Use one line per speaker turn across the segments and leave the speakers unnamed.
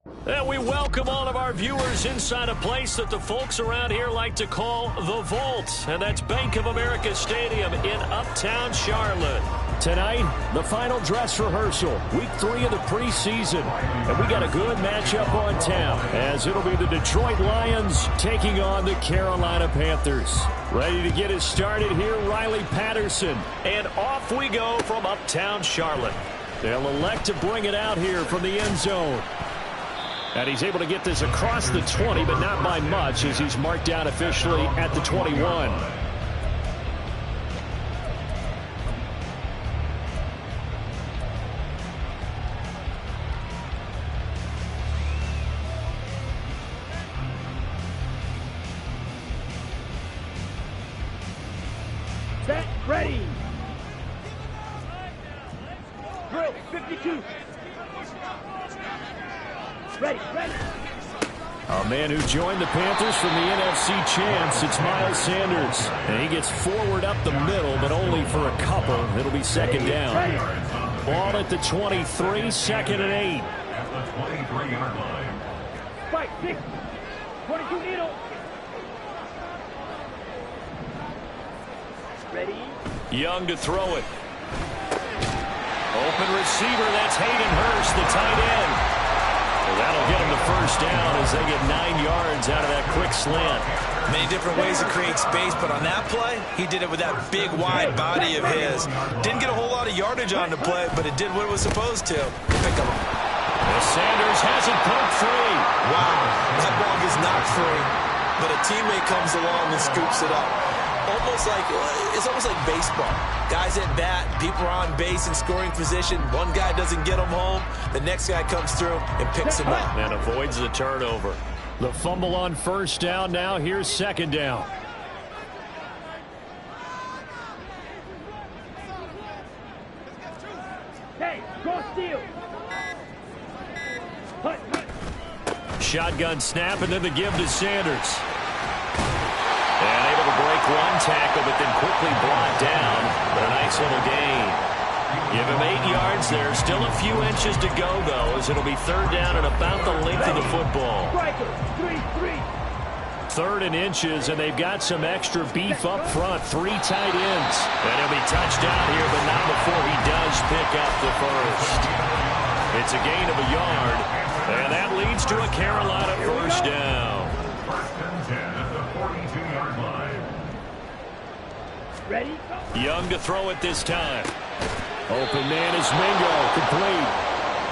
And we welcome all of our viewers inside a place that the folks around here like to call the Vault. And that's Bank of America Stadium in Uptown Charlotte. Tonight, the final dress rehearsal, week 3 of the preseason. And we got a good matchup on town, as it'll be the Detroit Lions taking on the Carolina Panthers. Ready to get us started here, Riley Patterson. And off we go from Uptown Charlotte. They'll elect to bring it out here from the end zone. And he's able to get this across the 20, but not by much, as he's marked down officially at the 21.
Set, ready. Drill, 52. Ready.
A man who joined the Panthers from the NFC champs, it's Miles Sanders. And he gets forward up the middle, but only for a couple. It'll be second down. Ball at the 23, second and 8.
At the 23-yard line.
Fight, 6. 22 needle. Ready.
Young to throw it. Open receiver, that's Hayden Hurst, the tight end. That'll get him the first down as they get 9 yards out of that quick slant.
Many different ways to create space, but on that play, he did it with that big, wide body of his. Didn't get a whole lot of yardage on the play, but it did what it was supposed to. Pick up.
Sanders has it poked free.
Wow, that ball is not free, but a teammate comes along and scoops it up. It's almost like baseball. Guys at bat, people are on base in scoring position. One guy doesn't get them home. The next guy comes through and picks him up.
And avoids the turnover. The fumble on first down now. Here's second down.
Hey, cross steal.
Shotgun snap and then the give to Sanders. And able to break one tackle, but then quickly brought down. But a nice little gain. Give him 8 yards there. Still a few inches to go, though, as it'll be third down and about the length of the football. 3rd and inches, and they've got some extra beef up front. 3 tight ends. And he'll be touched down here, but not before he does pick up the first. It's a gain of a yard, and that leads to a Carolina first down.
First and 10 at the 42-yard line.
Ready?
Young to throw it this time. Open man is Mingo, complete.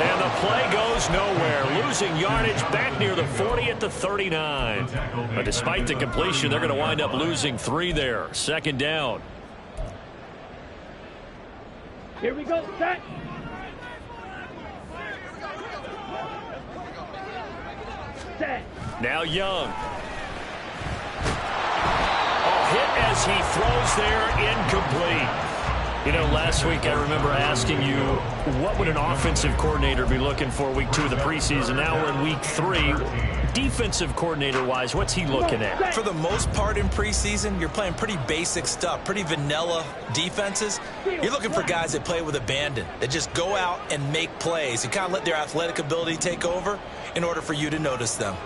And the play goes nowhere. Losing yardage back near the 40 at the 39. But despite the completion, they're going to wind up losing 3 there. Second down.
Here we go, set. Set.
Now Young. Hit as he throws there, incomplete. You know, last week I remember asking you, what would an offensive coordinator be looking for week 2 of the preseason? Now we're in week 3. Defensive coordinator-wise, what's he looking at?
For the most part in preseason, you're playing pretty basic stuff, pretty vanilla defenses. You're looking for guys that play with abandon, that just go out and make plays and kind of let their athletic ability take over in order for you to notice them.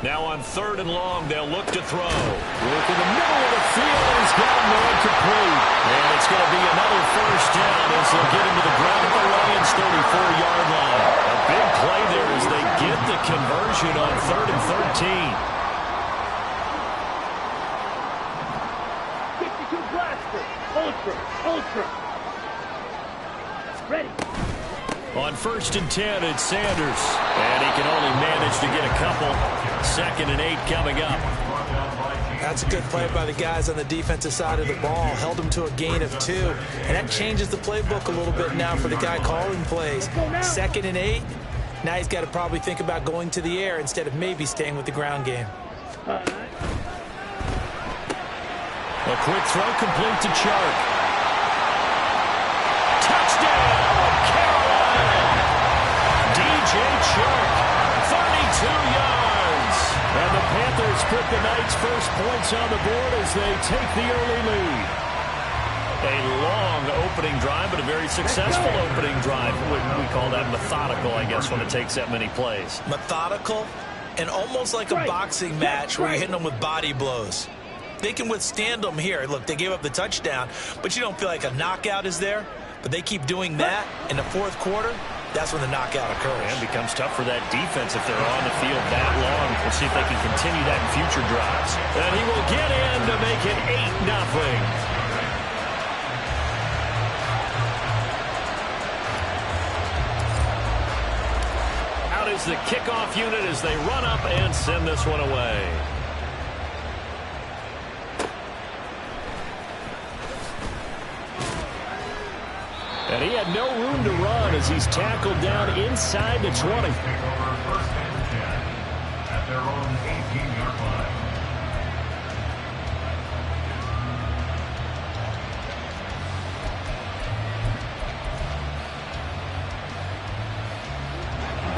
Now on 3rd and long, they'll look to throw. Look in the middle of the field, and he's got him there complete. And it's going to be another first down as they'll get into the ground at the Lions' 34-yard line. A big play there as they get the conversion on 3rd and 13.
52 blaster. Ultra. Ready.
On 1st and 10, it's Sanders. And he can only manage to get a couple. 2nd and 8 coming up.
That's a good play by the guys on the defensive side of the ball. Held them to a gain of 2. And that changes the playbook a little bit now for the guy calling plays. 2nd and 8. Now he's got to probably think about going to the air instead of maybe staying with the ground game.
A quick throw complete to Chark. Touchdown! DJ Chark, 32 yards. And the Panthers put the night's first points on the board as they take the early lead. A long opening drive, but a very successful opening drive. We call that methodical, I guess, when it takes that many plays.
Methodical and almost like a boxing match where you're hitting them with body blows. They can withstand them here. Look, they gave up the touchdown, but you don't feel like a knockout is there. But they keep doing that in the fourth quarter. That's when the knockout occurs.
And it becomes tough for that defense if they're on the field that long. We'll see if they can continue that in future drives. And he will get in to make it 8-0. Is the kickoff unit as they run up and send this one away. And he had no room to run as he's tackled down inside the 20.
At their own 18-yard line.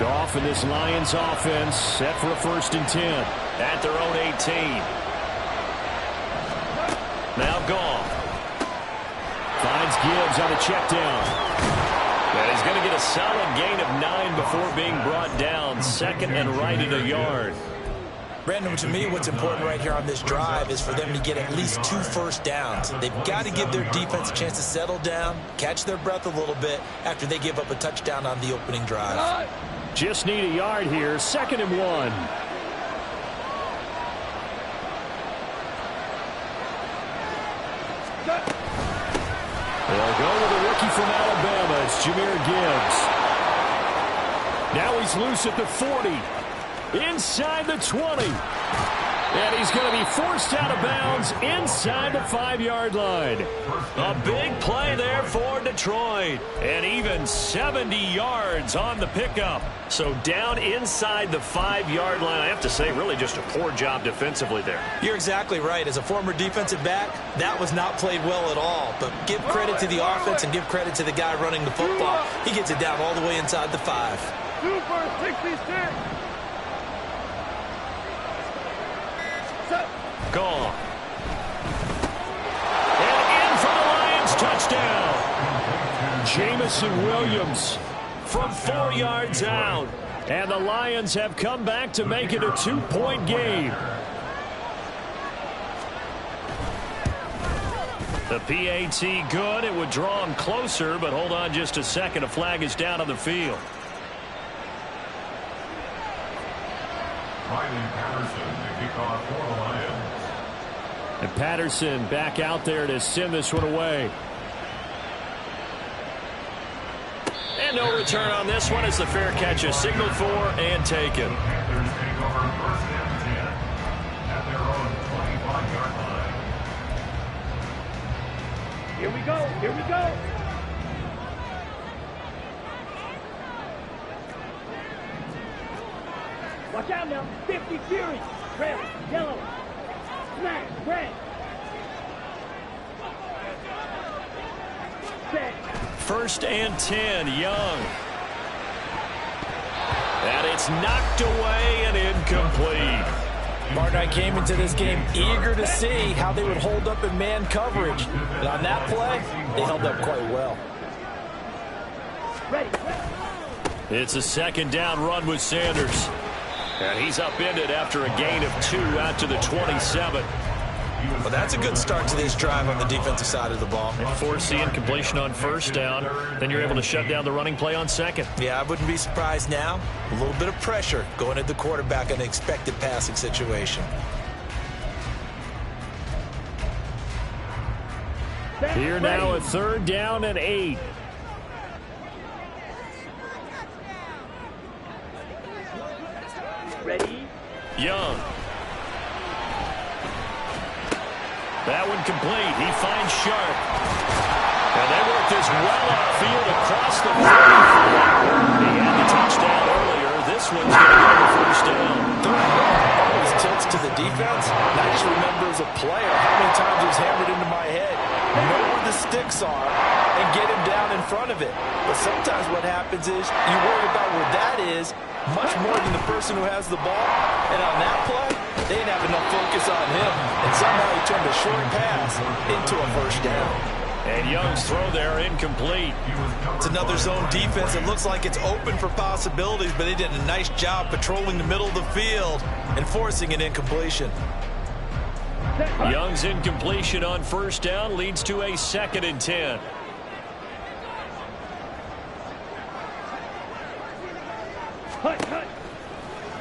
Goff in this Lions offense set for a 1st and 10 at their own 18. Now Goff finds Gibbs on a check down. And he's going to get a solid gain of 9 before being brought down. 2nd and right at a yard.
Brandon, to me, what's important right here on this drive is for them to get at least 2 first downs. They've got to give their defense a chance to settle down, catch their breath a little bit after they give up a touchdown on the opening drive.
Just need a yard here. 2nd and 1. They'll go with a rookie from Alabama. It's Jahmyr Gibbs. Now he's loose at the 40. Inside the 20. And he's going to be forced out of bounds inside the 5-yard line. A big play there for Detroit. And even 70 yards on the pickup. So down inside the 5-yard line. I have to say, really just a poor job defensively there.
You're exactly right. As a former defensive back, that was not played well at all. But give credit to the offense and give credit to the guy running the football. He gets it down all the way inside the 5.
Super 66.
Gone. And in for the Lions touchdown. Jamison Williams from 4 yards out. And the Lions have come back to make it a 2-point game. The PAT good. It would draw him closer, but hold on just a second. A flag is down on the field. And Patterson back out there to send this one away. And no return on this one as the fair catch is signaled for and taken.
Panthers take over 1st and 10 at their own 25-yard line.
Here we go. Here we go. Watch out now. 50 Fury. Red, yellow. Smash, red. Set.
1st and 10, Young. And it's knocked away and incomplete.
Martin, I came into this game eager to see how they would hold up in man coverage. And on that play, they held up quite well.
Ready.
It's a 2nd down run with Sanders. And he's upended after a gain of 2 out to the 27.
Well, that's a good start to this drive on the defensive side of the ball.
Forcing completion on 1st down. Then you're able to shut down the running play on 2nd.
Yeah, I wouldn't be surprised now. A little bit of pressure going at the quarterback in an expected passing situation.
Here now a 3rd down and 8.
Ready.
Young. That one complete. He finds Sharp. And they work this well upfield across the 45. He had the touchdown earlier. This one's going to go to 1st down.
Always tilts to the defense. And I just remember as a player how many times it was hammered into my head. Know where the sticks are and get him down in front of it. But sometimes what happens is you worry about where that is much more than the person who has the ball. And on that play, they didn't have enough focus on him. And somehow he turned a short pass into a 1st down.
And Young's throw there incomplete.
It's another zone defense. It looks like it's open for possibilities, but they did a nice job patrolling the middle of the field and forcing an incompletion.
Young's incompletion on first down leads to a 2nd and 10.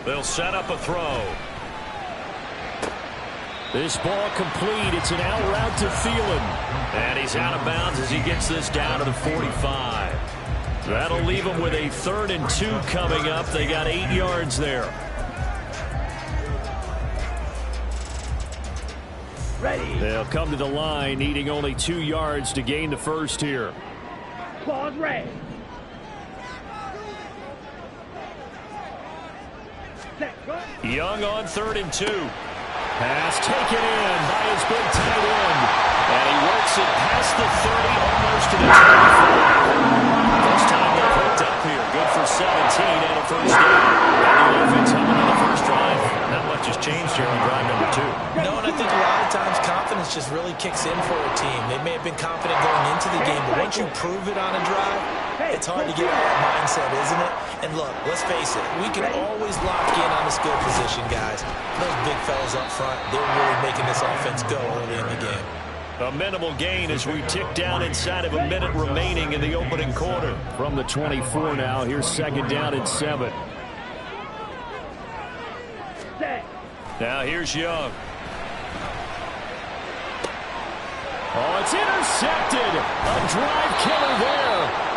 They'll set up a throw. This ball complete. It's an out route to Thielen. And he's out of bounds as he gets this down to the 45. That'll leave him with a 3rd and 2 coming up. They got 8 yards there.
Ready.
They'll come to the line needing only 2 yards to gain the first here.
Claws red.
Young on 3rd and 2. Pass taken in by his big tight end. And he works it past the 30, almost to the 25. First time they've hooked up here. Good for 17 and a first down. And the offense coming on the first drive. Not much has changed here on drive number 2.
No, and I think a lot of times confidence just really kicks in for a team. They may have been confident going into the game, but once you prove it on a drive, it's hard to get out of that mindset, isn't it? And look, let's face it, we can always lock in on the skill position, guys. Those big fellas up front, they're really making this offense go early in the game.
A minimal gain as we tick down inside of a minute remaining in the opening quarter. From the 24 now, here's 2nd down and 7. Now here's Young. Oh, it's intercepted. A drive killer there.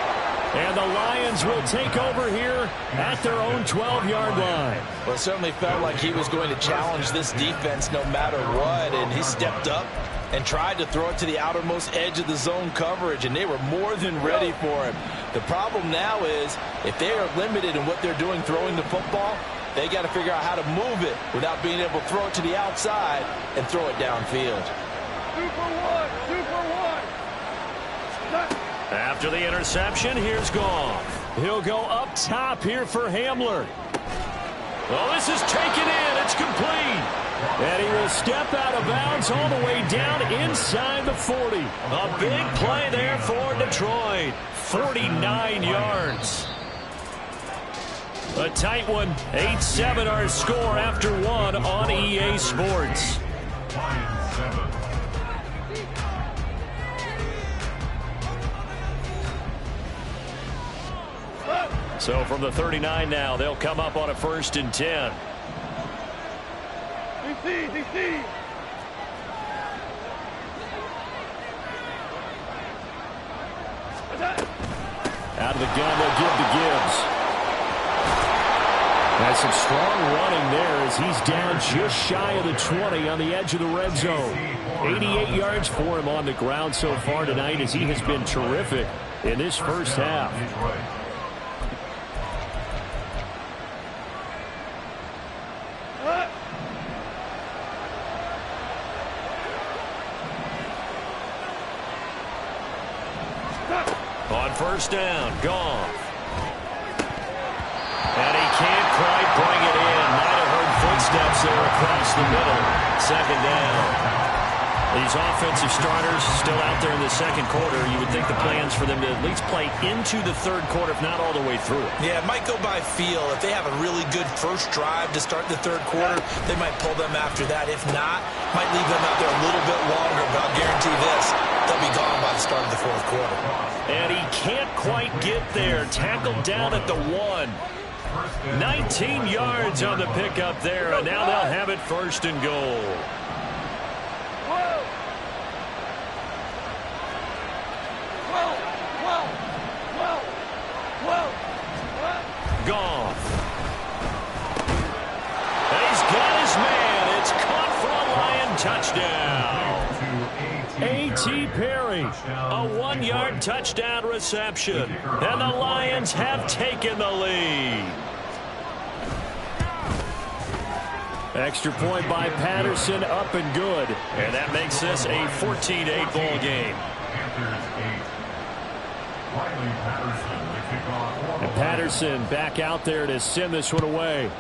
And the Lions will take over here at their own 12-yard line.
Well, it certainly felt like he was going to challenge this defense no matter what, and he stepped up and tried to throw it to the outermost edge of the zone coverage, and they were more than ready for him. The problem now is if they are limited in what they're doing throwing the football, they got to figure out how to move it without being able to throw it to the outside and throw it downfield.
Super one.
After the interception, here's Goff. He'll go up top here for Hamler. Well, this is taken in. It's complete. And he will step out of bounds all the way down inside the 40. A big play there for Detroit. 49 yards. A tight one. 8-7 our score after 1 on EA Sports. So from the 39 now, they'll come up on a 1st and 10.
DC.
Out of the gun, they'll give to Gibbs. That's some strong running there as he's down just shy of the 20 on the edge of the red zone. 88 yards for him on the ground so far tonight as he has been terrific in this first half. On first down, Goff. And he can't quite bring it in. Might have heard footsteps there across the middle. 2nd down. These offensive starters still out there in the 2nd quarter. You would think the plans for them to at least play into the 3rd quarter, if not all the way through.
Yeah, it might go by feel. If they have a really good first drive to start the 3rd quarter, they might pull them after that. If not, might leave them out there a little bit longer. But I'll guarantee this, they'll be gone by the start of the 4th quarter.
And he can't quite get there. Tackled down at the 1. 19 yards on the pickup there, and now they'll have it 1st and goal. Goff. He's got his man. It's caught for a Lion touchdown. A.T. Perry, a 1-yard touchdown reception. And the Lions have taken the lead. Extra point by Patterson, up and good. And that makes this a 14-8 ball game. And Patterson back out there to send this one away.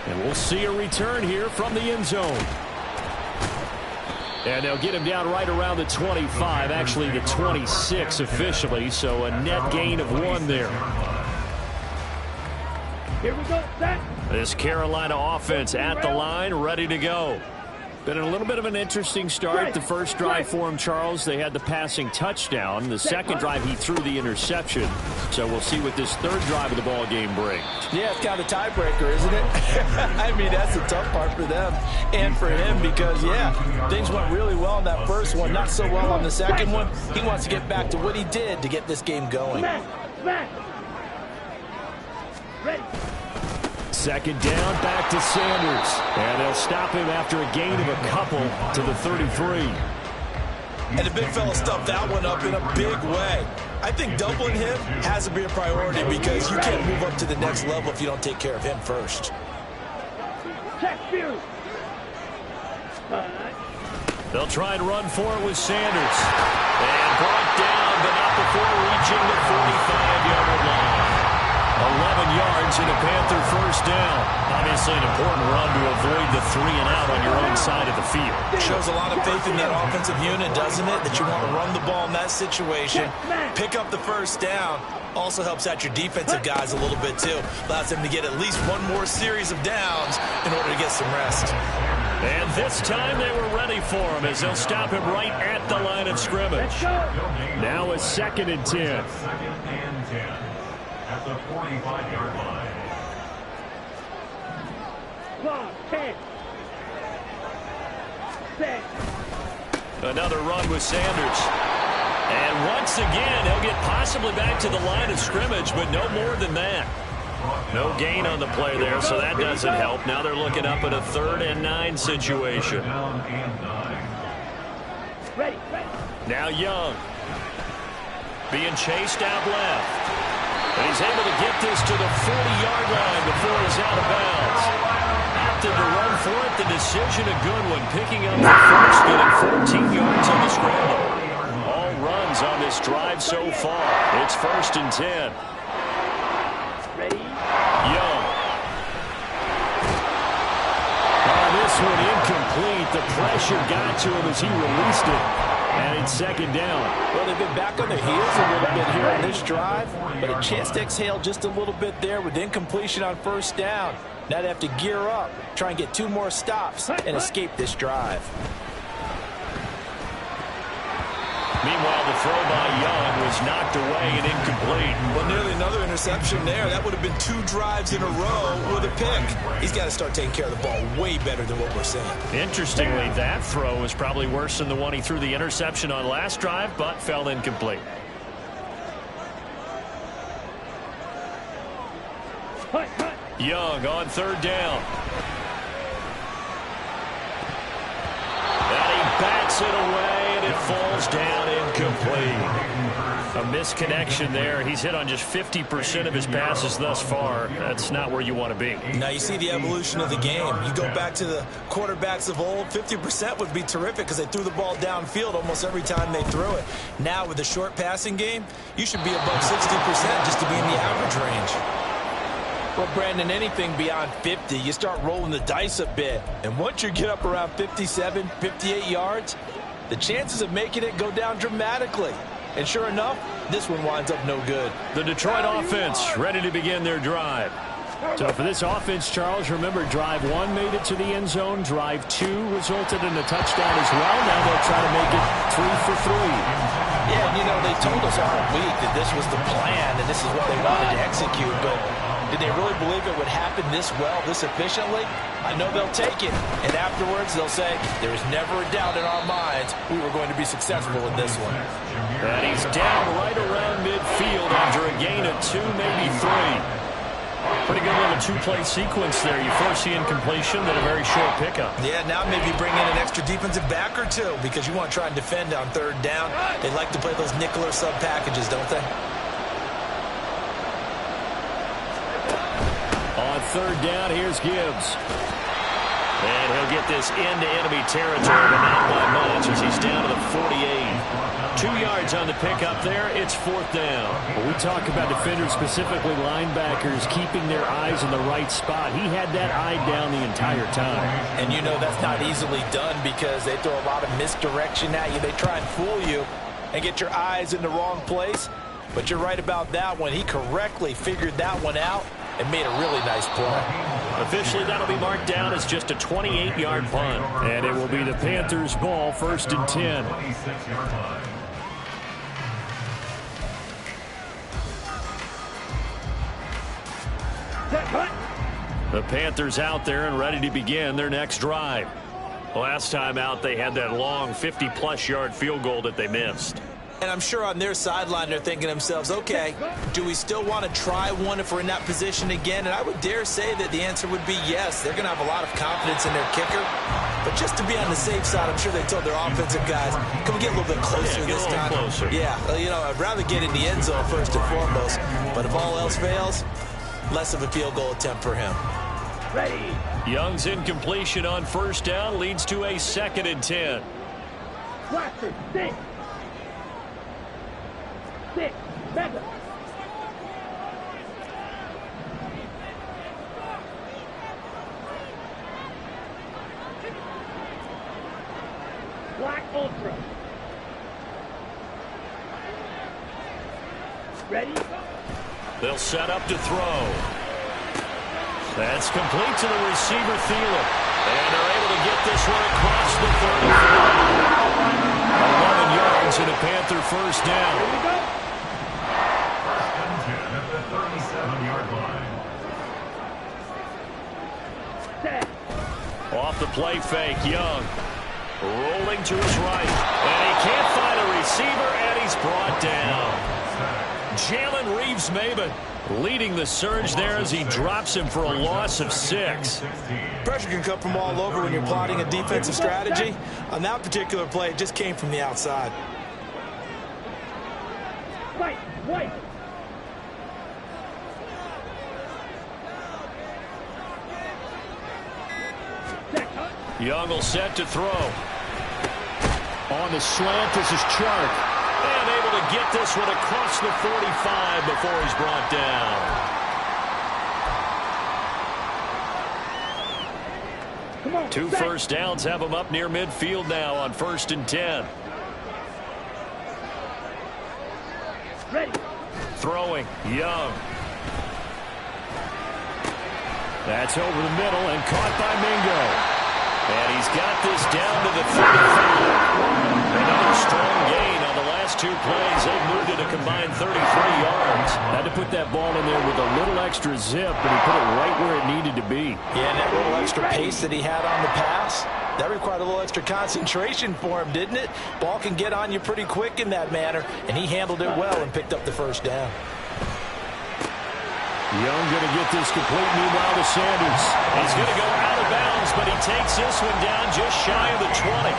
And we'll see a return here from the end zone. And they'll get him down right around the 25, actually the 26 officially, so a net gain of 1 there.
Here we go, set.
This Carolina offense at the line, ready to go. Been a little bit of an interesting start. The first drive for him, Charles, they had the passing touchdown. The second drive, he threw the interception. So we'll see what this third drive of the ball game brings.
Yeah, it's kind of a tiebreaker, isn't it? I mean, that's the tough part for them and for him because, yeah, things went really well in that first one, not so well on the second one. He wants to get back to what he did to get this game going.
Smash. Ready.
Second down, back to Sanders. And they'll stop him after a gain of a couple to the 33.
And the big fella stuffed that one up in a big way. I think doubling him has to be a priority because you can't move up to the next level if you don't take care of him first.
Check Fury.
They'll try and run for it with Sanders. And brought down, but not before reaching the 45-yard line. 11 yards and a Panther first down. Obviously an important run to avoid the 3-and-out on your own side of the field.
Shows a lot of faith in that offensive unit, doesn't it? That you want to run the ball in that situation. Pick up the first down. Also helps out your defensive guys a little bit, too. Allows them to get at least one more series of downs in order to get some rest.
And this time they were ready for him as they'll stop him right at the line of scrimmage. Now a 2nd and 10.
2nd and 10 at the 45-yard line.
10. Set.
Another run with Sanders. And once again, he'll get possibly back to the line of scrimmage, but no more than that. No gain on the play there, so that doesn't help. Now they're looking up at a 3rd and 9 situation.
Ready.
Now Young. Being chased out left. And he's able to get this to the 40-yard line before he's out of bounds. Opted to run for it. The decision a good one. Picking up the first, getting 14 yards on the scramble. All runs on this drive so far. It's 1st and 10.
Ready.
Young. This one incomplete. The pressure got to him as he released it. And it's 2nd down.
Well, they've been back on their heels a little bit here on this drive, but a chance to exhale just a little bit there with incompletion on first down. Now they have to gear up, try and get 2 more stops, and escape this drive.
Meanwhile, the throw by Young was knocked away and incomplete.
Well, nearly another interception there. That would have been 2 drives in a row with a pick. He's got to start taking care of the ball way better than what we're seeing.
Interestingly, that throw was probably worse than the one he threw the interception on last drive, but fell incomplete. Young on 3rd down. And he backs it away, and it falls down incomplete. A misconnection there. He's hit on just 50% of his passes thus far. That's not where you want to be.
Now you see the evolution of the game. You go back to the quarterbacks of old, 50% would be terrific because they threw the ball downfield almost every time they threw it. Now with the short passing game, you should be above 60% just to be in the average range. Well, Brandon, anything beyond 50, you start rolling the dice a bit. And once you get up around 57, 58 yards, the chances of making it go down dramatically. And sure enough, this one winds up no good.
The Detroit offense ready to begin their drive. So for this offense, Charles, remember drive 1 made it to the end zone. Drive 2 resulted in a touchdown as well. Now they'll try to make it 3 for 3.
Yeah, and you know, they told us all week that this was the plan and this is what they wanted to execute, but did they really believe it would happen this well, this efficiently? I know they'll take it, and afterwards they'll say, there was never a doubt in our minds we were going to be successful in this one.
And he's down right around midfield after a gain of 2, maybe 3. Pretty good little 2-play sequence there. You first see incompletion, then a very short pickup.
Yeah, now maybe bring in an extra defensive back or 2 because you want to try and defend on 3rd down. They like to play those nickel or sub packages, don't they?
On 3rd down, here's Gibbs. And he'll get this into enemy territory, but not by much as he's down to the 48. 2 yards on the pickup there. It's 4th down.
When we talk about defenders, specifically linebackers, keeping their eyes in the right spot, he had that eye down the entire time.
And you know that's not easily done because they throw a lot of misdirection at you. They try and fool you and get your eyes in the wrong place. But you're right about that one. He correctly figured that one out and made a really nice play.
Officially, that'll be marked down as just a 28-yard punt.
And it will be the Panthers' ball, 1st and 10.
26-yard line.
The Panthers out there and ready to begin their next drive. Last time out, they had that long 50-plus yard field goal that they missed.
And I'm sure on their sideline they're thinking to themselves, okay, do we still want to try one if we're in that position again? And I would dare say that the answer would be yes. They're going to have a lot of confidence in their kicker. But just to be on the safe side, I'm sure they told their offensive guys, can we get a little bit closer this time?
Closer.
Yeah, you know, I'd rather get in the end zone first and foremost. But if all else fails, less of a field goal attempt for him.
Ready.
Young's incompletion on 1st down leads to a 2nd and 10.
Watson, 6. 6. Back up. Black Ultra. Ready?
They'll set up to throw. That's complete to the receiver, Thielen. And they're able to get this one across the 35. 11 yards and a Panther 1st down.
Here we go.
At the 37-yard line.
Set.
Off the play fake, Young. Rolling to his right. And he can't find a receiver, and he's brought down. Jalen Reeves-Maybin leading the surge there as he drops him for a loss of 6.
Pressure can come from all over when you're plotting a defensive strategy. On that particular play, it just came from the outside.
Right. Right.
Young will set to throw.
On the slant, this is Chark.
And able to get this one across the 45 before he's brought down.
Come on.
2 first downs have him up near midfield now on 1st and 10.
Ready.
Throwing, Young.
That's over the middle and caught by Mingo.
And he's got this down to the 35. Another strong gain on the last 2 plays. They've moved it a combined 33 yards.
Had to put that ball in there with a little extra zip, but he put it right where it needed to be.
Yeah, and that little extra pace that he had on the pass, that required a little extra concentration for him, didn't it? Ball can get on you pretty quick in that manner, and he handled it well and picked up the 1st down.
Young going to get this complete, meanwhile to Sanders.
He's going to go out of bounds, but he takes this one down just shy of the 20.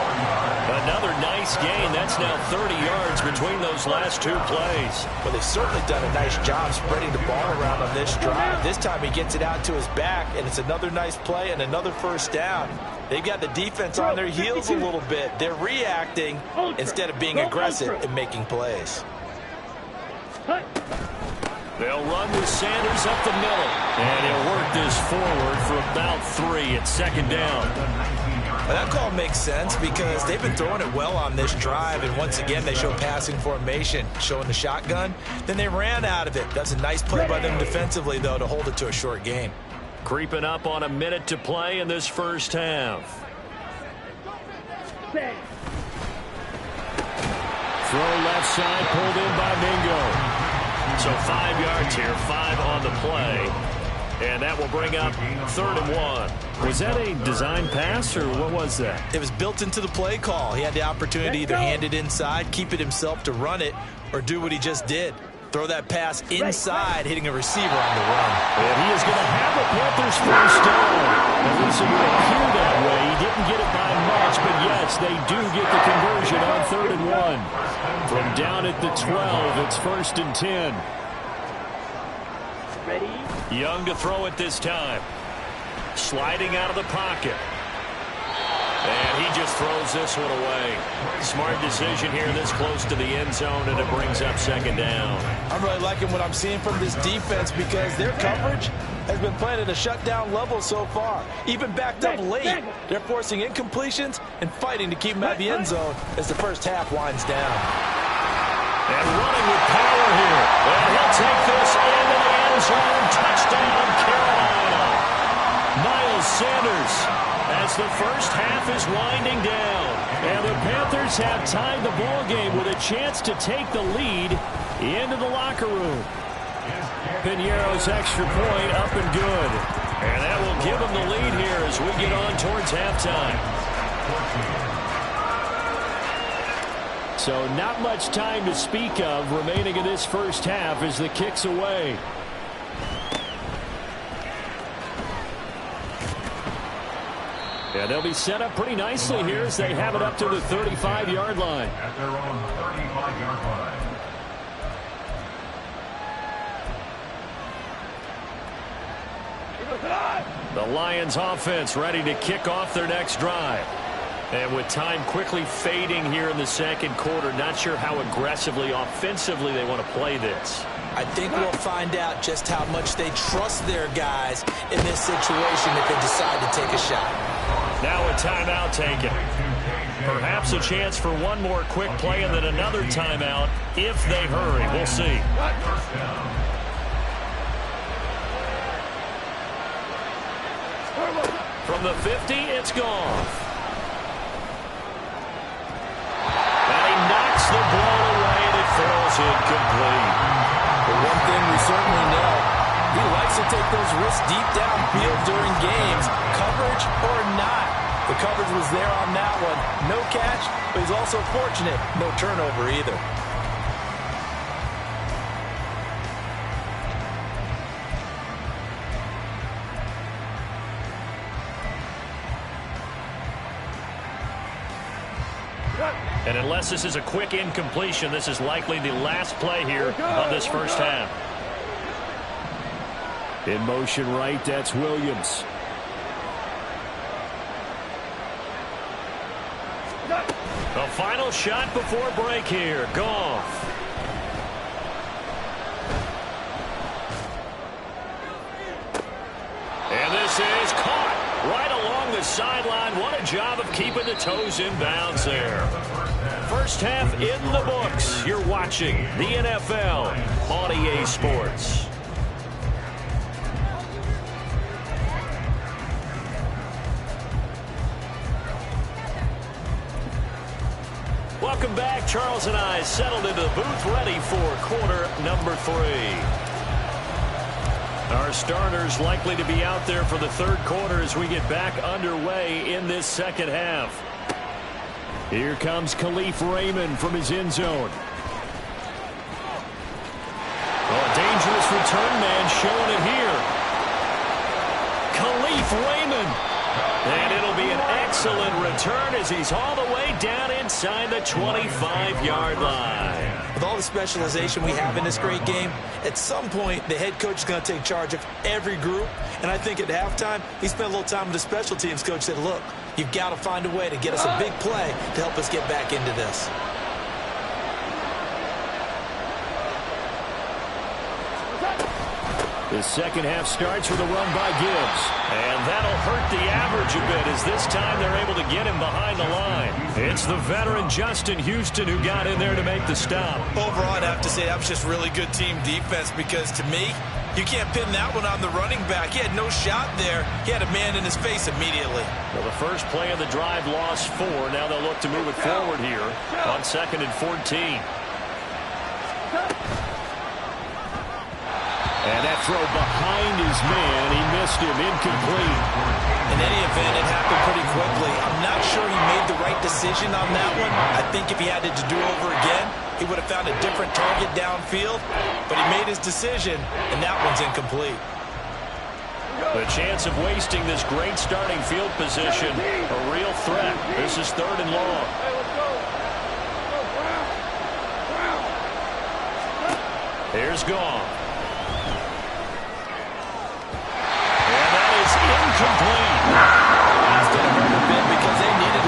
Another nice gain. That's now 30 yards between those last 2 plays.
Well, they've certainly done a nice job spreading the ball around on this drive. This time he gets it out to his back, and it's another nice play and another 1st down. They've got the defense on their heels a little bit. They're reacting instead of being aggressive and making plays.
They'll run with Sanders up the middle. And he'll work this forward for about 3 at 2nd down.
Well, that call makes sense because they've been throwing it well on this drive, and once again they show passing formation, showing the shotgun. Then they ran out of it. That's a nice play by them defensively, though, to hold it to a short gain.
Creeping up on a minute to play in this 1st half.
Throw left side, pulled in by Mingo.
So 5 yards here, 5 on the play. And that will bring up 3rd and 1.
Was that a design pass, or what was that?
It was built into the play call. He had the opportunity to either hand it inside, keep it himself to run it, or do what he just did. Throw that pass inside, hitting a receiver on the run.
And he is going to have the Panthers 1st down. At least it would appear that way. He didn't get it by much, but yes, they do get the conversion on 3rd and 1. From down at the 12, it's 1st and 10.
Ready.
Young to throw it this time. Sliding out of the pocket. And he just throws this one away. Smart decision here this close to the end zone, and it brings up second down.
I'm really liking what I'm seeing from this defense because their coverage has been playing at a shutdown level so far. Even backed up late, they're forcing incompletions and fighting to keep them at the end zone as the first half winds down.
And running with power here. And he'll take this into the end zone. Touchdown, Carolina. Miles Sanders as the first half is winding down. And the Panthers have tied the ball game with a chance to take the lead into the locker room. Piñeiro's extra point up and good. And that will give them the lead here as we get on towards halftime. So not much time to speak of remaining in this first half as the kick's away. And they'll be set up pretty nicely here as they have it up to the 35-yard line.
At their own 35-yard line.
The Lions offense ready to kick off their next drive. And with time quickly fading here in the second quarter, not sure how aggressively, offensively they want to play this.
I think we'll find out just how much they trust their guys in this situation if they decide to take a shot.
Now a timeout taken. Perhaps a chance for one more quick play and then another timeout if they hurry. We'll see.
First down.
From the 50, it's gone. And he knocks the ball away, and it falls incomplete.
But one thing we certainly know, he likes to take those risks deep downfield during games, coverage or not. The coverage was there on that one. No catch, but he's also fortunate. No turnover either.
And unless this is a quick incompletion, this is likely the last play here of this first half. In motion right, that's Williams. The final shot before break here. Goff. And this is caught right along the sideline. What a job of keeping the toes in bounds there. First half in the books. You're watching the NFL on EA Sports. Welcome back. Charles and I settled into the booth ready for quarter number 3. Our starters likely to be out there for the third quarter as we get back underway in this second half. Here comes Khalif Raymond from his end zone. Oh, a dangerous return man showing it here. Khalif Raymond. And it'll be an excellent return as he's all the way down inside the 25-yard line.
With all the specialization we have in this great game, at some point the head coach is going to take charge of every group. And I think at halftime, he spent a little time with the special teams coach, said, look, you've got to find a way to get us a big play to help us get back into this.
The second half starts with a run by Gibbs. And that'll hurt the average a bit as this time they're able to get him behind the line. It's the veteran Justin Houston who got in there to make the stop.
Overall, I'd have to say that was just really good team defense because to me, you can't pin that one on the running back. He had no shot there. He had a man in his face immediately.
Well, the first play of the drive lost 4. Now they'll look to move it forward here on 2nd and 14. And that throw behind his man, he missed him, incomplete.
In any event, it happened pretty quickly. I'm not sure he made the right decision on that one. I think if he had it to do over again, he would have found a different target downfield. But he made his decision, and that one's incomplete.
The chance of wasting this great starting field position, a real threat. This is 3rd and long. Here's Goff.
Incomplete. That's going to hurt a bit because they needed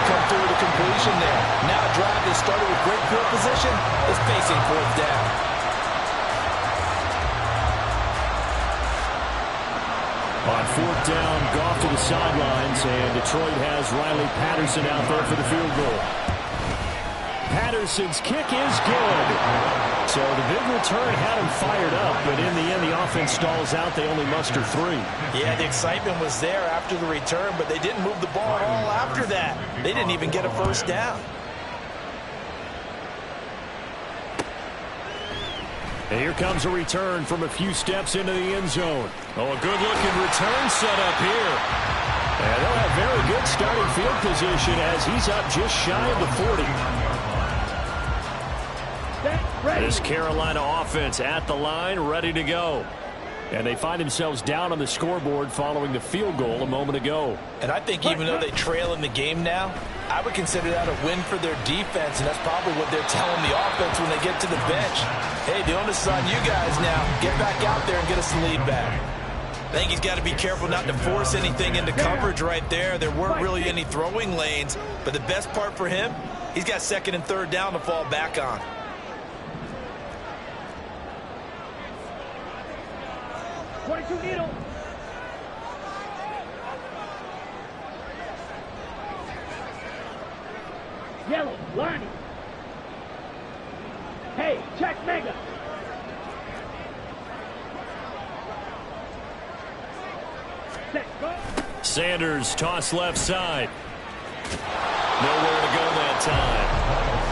completion there. Now a drive that started with great field position is facing fourth down.
On fourth down, Goff to the sidelines, and Detroit has Riley Patterson out there for the field goal. Patterson's kick is good. So the big return had him fired up, but in the end, the offense stalls out. They only muster 3.
Yeah, the excitement was there after the return, but they didn't move the ball at all after that. They didn't even get a first down.
And here comes a return from a few steps into the end zone. Oh, a good-looking return set up here. And they'll have very good starting field position as he's up just shy of the 40. This Carolina offense at the line, ready to go. And they find themselves down on the scoreboard following the field goal a moment ago.
And I think even though they trail in the game now, I would consider that a win for their defense, and that's probably what they're telling the offense when they get to the bench. Hey, the onus is on you guys now. Get back out there and get us the lead back. I think he's got to be careful not to force anything into coverage right there. There weren't really any throwing lanes, but the best part for him, he's got second and third down to fall back on.
Needle. Yellow, Lonnie. Hey, check Lega. Set, go.
Sanders toss left side. Nowhere to go that time.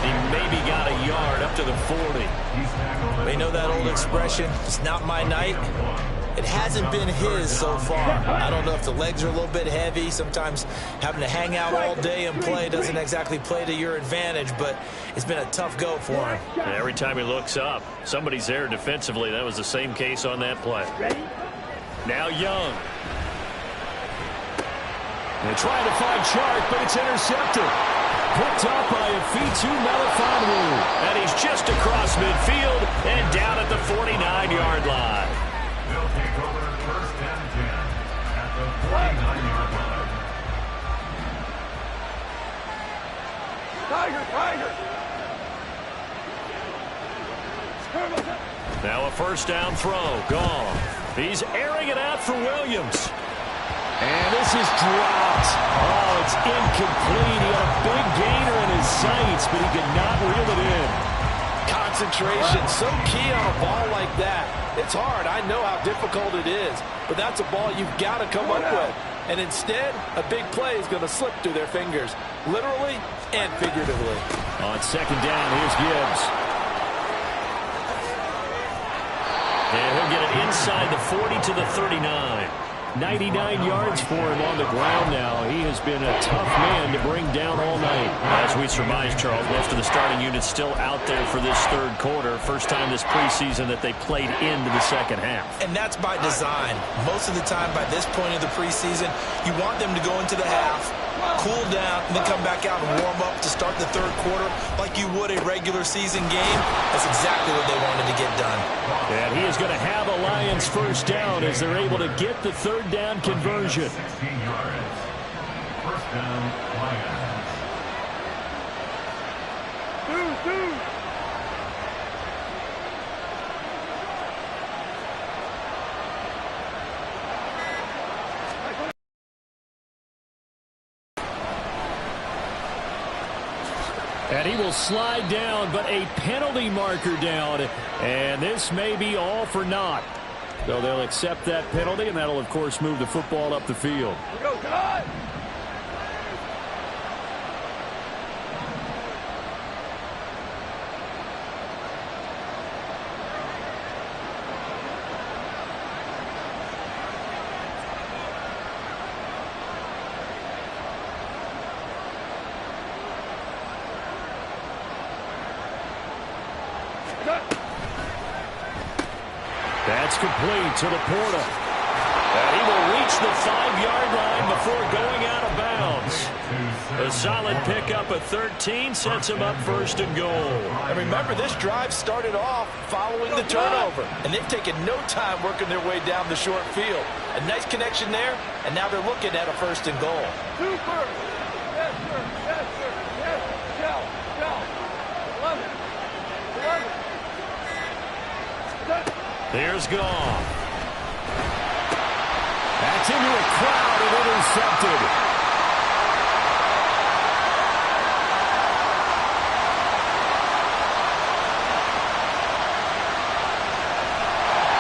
He maybe got a yard up to the 40.
They know that old expression, it's not my night. It hasn't been his so far. I don't know if the legs are a little bit heavy. Sometimes having to hang out all day and play doesn't exactly play to your advantage, but it's been a tough go for him.
And every time he looks up, somebody's there defensively. That was the same case on that play. Now Young. They're trying to find Chark, but it's intercepted. Picked up by Afitu Melifonwu. And he's just across midfield and down at the 49-yard line.
They'll take over first and 10 at the 49-yard line.
Tiger.
Now a first down throw. Goff. He's airing it out for Williams. And this is dropped. Oh, it's incomplete. He had a big gainer in his sights, but he could not reel it in.
Concentration, so key on a ball like that. It's hard. I know how difficult it is, but that's a ball you've got to come up with. And instead, a big play is going to slip through their fingers, literally and figuratively.
On second down, here's Gibbs. And he'll get it inside the 40 to the 39. 99 yards for him on the ground now. He has been a tough man to bring down all night. As we surmise, Charles, most of the starting unit's still out there for this third quarter. First time this preseason that they played into the second half.
And that's by design. Most of the time by this point of the preseason, you want them to go into the half, cool down, and then come back out and warm up to start the third quarter like you would a regular season game. That's exactly what they wanted to get done.
And he is going to have a Lions first down as they're able to get the third down conversion.
16 yards. First down, Lions.
And he will slide down, but a penalty marker down. And this may be all for naught. So they'll accept that penalty, and that'll, of course, move the football up the field.
Go, God!
That's complete to Laporta. And he will reach the 5-yard line before going out of bounds. A solid pickup at 13 sets him up first and goal.
And remember, this drive started off following the turnover, and they've taken no time working their way down the short field. A nice connection there, and now they're looking at a first and goal.
Super! Yes, sir! Yes, sir! Yes,
Here's Goff. That's into a crowd and intercepted.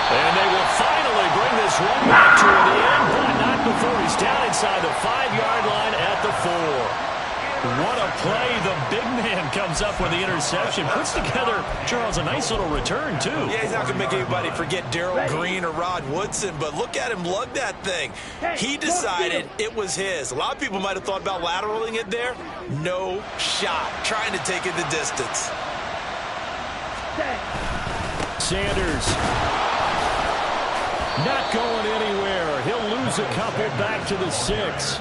And they will finally bring this run back to an end, but not before he's down inside the 5-yard line at the 4. What a play. The big man comes up with the interception. Puts together, Charles, a nice little return, too.
Yeah, he's not going to make anybody forget Darryl Green or Rod Woodson, but look at him lug that thing. He decided it was his. A lot of people might have thought about lateraling it there. No shot. Trying to take it the distance.
Sanders not going anywhere. He'll lose a couple back to the 6.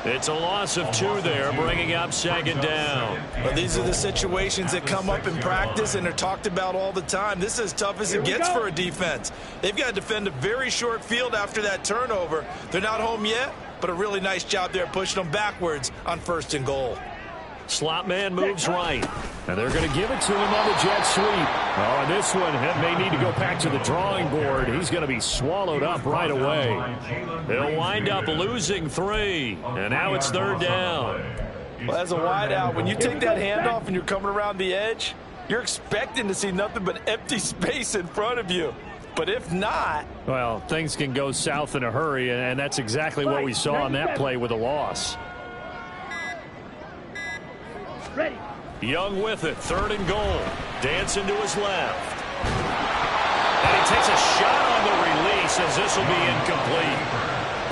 It's a loss of 2 there, bringing up 2nd down.
Well, these are the situations that come up in practice and are talked about all the time. This is as tough as it gets for a defense. They've got to defend a very short field after that turnover. They're not home yet, but a really nice job there pushing them backwards on 1st and goal.
Slot man moves right. And they're going to give it to him on the jet sweep. Oh, and this one may need to go back to the drawing board. He's going to be swallowed up right away. They'll wind up losing 3. And now it's 3rd down.
Well, as a wideout, when you take that handoff and you're coming around the edge, you're expecting to see nothing but empty space in front of you. But if not...
Well, things can go south in a hurry, and that's exactly what we saw on that play with a loss.
Ready.
Young with it, 3rd and goal. Dancing to his left. And he takes a shot on the release as this will be incomplete.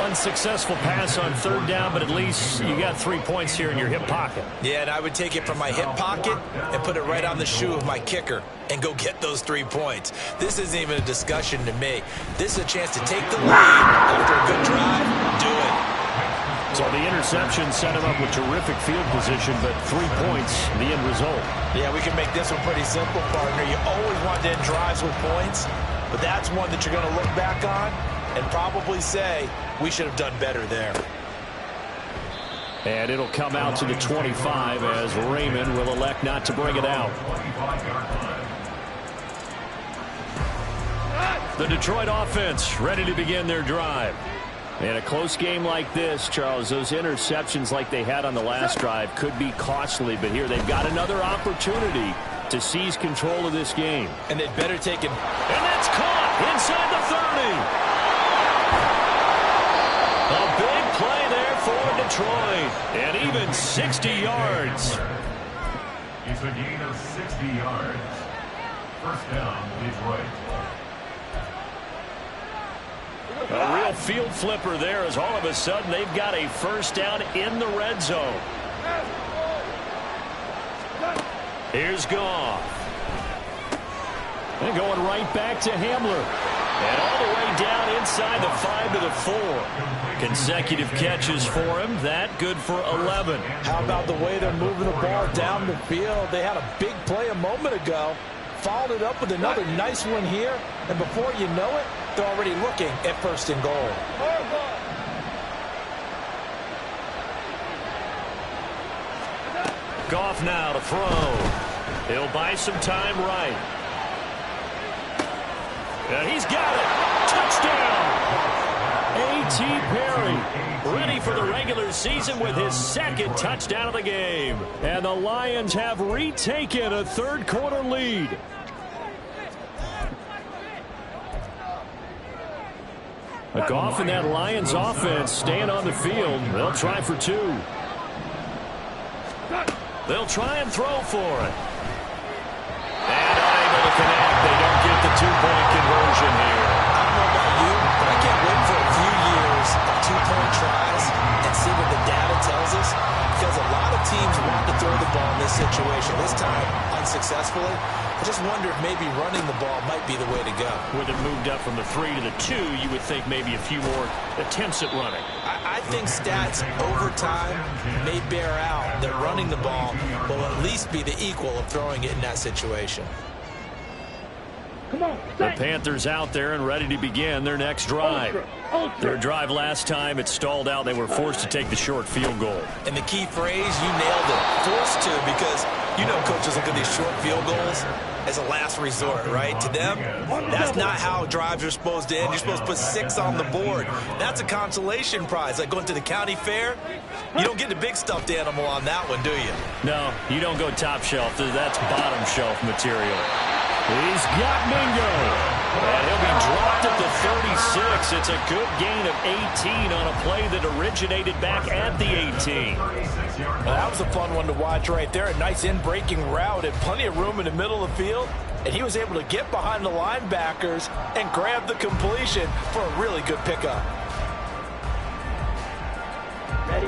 Unsuccessful pass on 3rd down, but at least you got 3 points here in your hip pocket.
Yeah, and I would take it from my hip pocket and put it right on the shoe of my kicker and go get those 3 points. This isn't even a discussion to me. This is a chance to take the lead after a good drive. Do it.
So the interception set him up with terrific field position, but 3 points, the end result.
Yeah, we can make this one pretty simple, partner. You always want to end drives with points, but that's one that you're going to look back on and probably say, we should have done better there.
And it'll come out to the 25 as Raymond will elect not to bring it out. The Detroit offense ready to begin their drive. In a close game like this, Charles, those interceptions like they had on the last drive could be costly, but here they've got another opportunity to seize control of this game.
And they'd better take it.
And that's caught inside the 30. A big play there for Detroit, and even 60 yards.
It's a gain of 60 yards. 1st down, Detroit.
A real field flipper there as all of a sudden they've got a 1st down in the red zone. Here's Goff. And going right back to Hamler. And all the way down inside the 5 to the 4. Consecutive catches for him. That good for 11.
How about the way they're moving the ball down the field? They had a big play a moment ago. Followed it up with another nice one here. And before you know it, they're already looking at 1st and goal.
Goff now to throw. He'll buy some time right. And he's got it. Touchdown. A.T. Perry ready for the regular season with his 2nd touchdown of the game. And the Lions have retaken a 3rd quarter lead. Goff and that Lions offense staying on the field. They'll try for 2. They'll try and throw for it. And unable to connect. They don't get the 2-point conversion here.
I don't know about you, but I can't wait for a few years of 2-point tries and see what the data tells us. Because a lot of teams want to throw the ball in this situation. This time, unsuccessfully. I just wonder if maybe running the ball might be the way to go.
With it moved up from the 3 to the 2, you would think maybe a few more attempts at running.
I think stats over time may bear out that running the ball will at least be the equal of throwing it in that situation.
The Panthers out there and ready to begin their next drive. Their drive last time, it stalled out. They were forced to take the short field goal.
And the key phrase, you nailed it. Forced to, because you know coaches look at these short field goals as a last resort, right? To them, that's not how drives are supposed to end. You're supposed to put 6 on the board. That's a consolation prize. Like going to the county fair, you don't get the big stuffed animal on that one, do you?
No, you don't go top shelf. That's bottom shelf material. He's got Mingo. And he'll be dropped at the 36. It's a good gain of 18 on a play that originated back at the 18.
Well, that was a fun one to watch right there. A nice in-breaking route and plenty of room in the middle of the field. And he was able to get behind the linebackers and grab the completion for a really good pickup.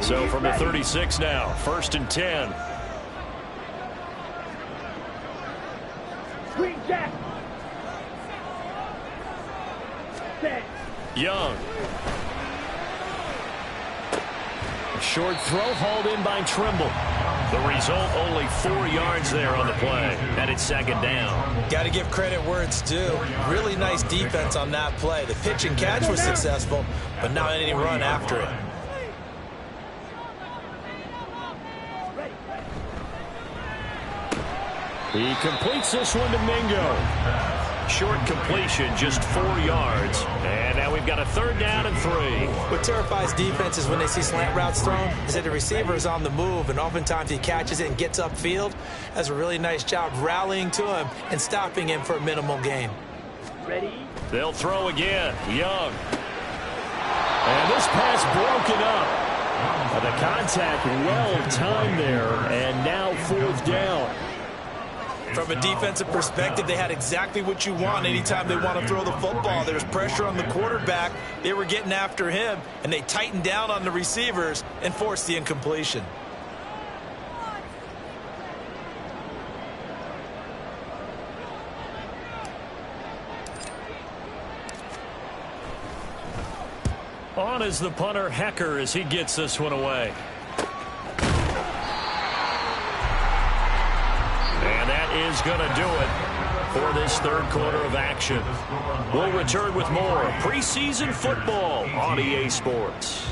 So from the 36 now, 1st and 10.
Green Jack. Set.
Young. A short throw hauled in by Trimble. The result, only 4 yards there on the play. And it's 2nd down.
Got to give credit where it's due. Really nice defense on that play. The pitch and catch was successful, but not any run after it.
He completes this one to Mingo. Short completion, just 4 yards. And now we've got a 3rd down and 3.
What terrifies defenses when they see slant routes thrown is that the receiver is on the move, and oftentimes he catches it and gets upfield. Does a really nice job rallying to him and stopping him for a minimal gain.
Ready?
They'll throw again. Young. And this pass broken up. The contact well timed there, and now 4th down.
From a defensive perspective, they had exactly what you want anytime they want to throw the football. There's pressure on the quarterback. They were getting after him, and they tightened down on the receivers and forced the incompletion.
On is the punter, Hecker, as he gets this one away. And that is going to do it for this 3rd quarter of action. We'll return with more preseason football on EA Sports.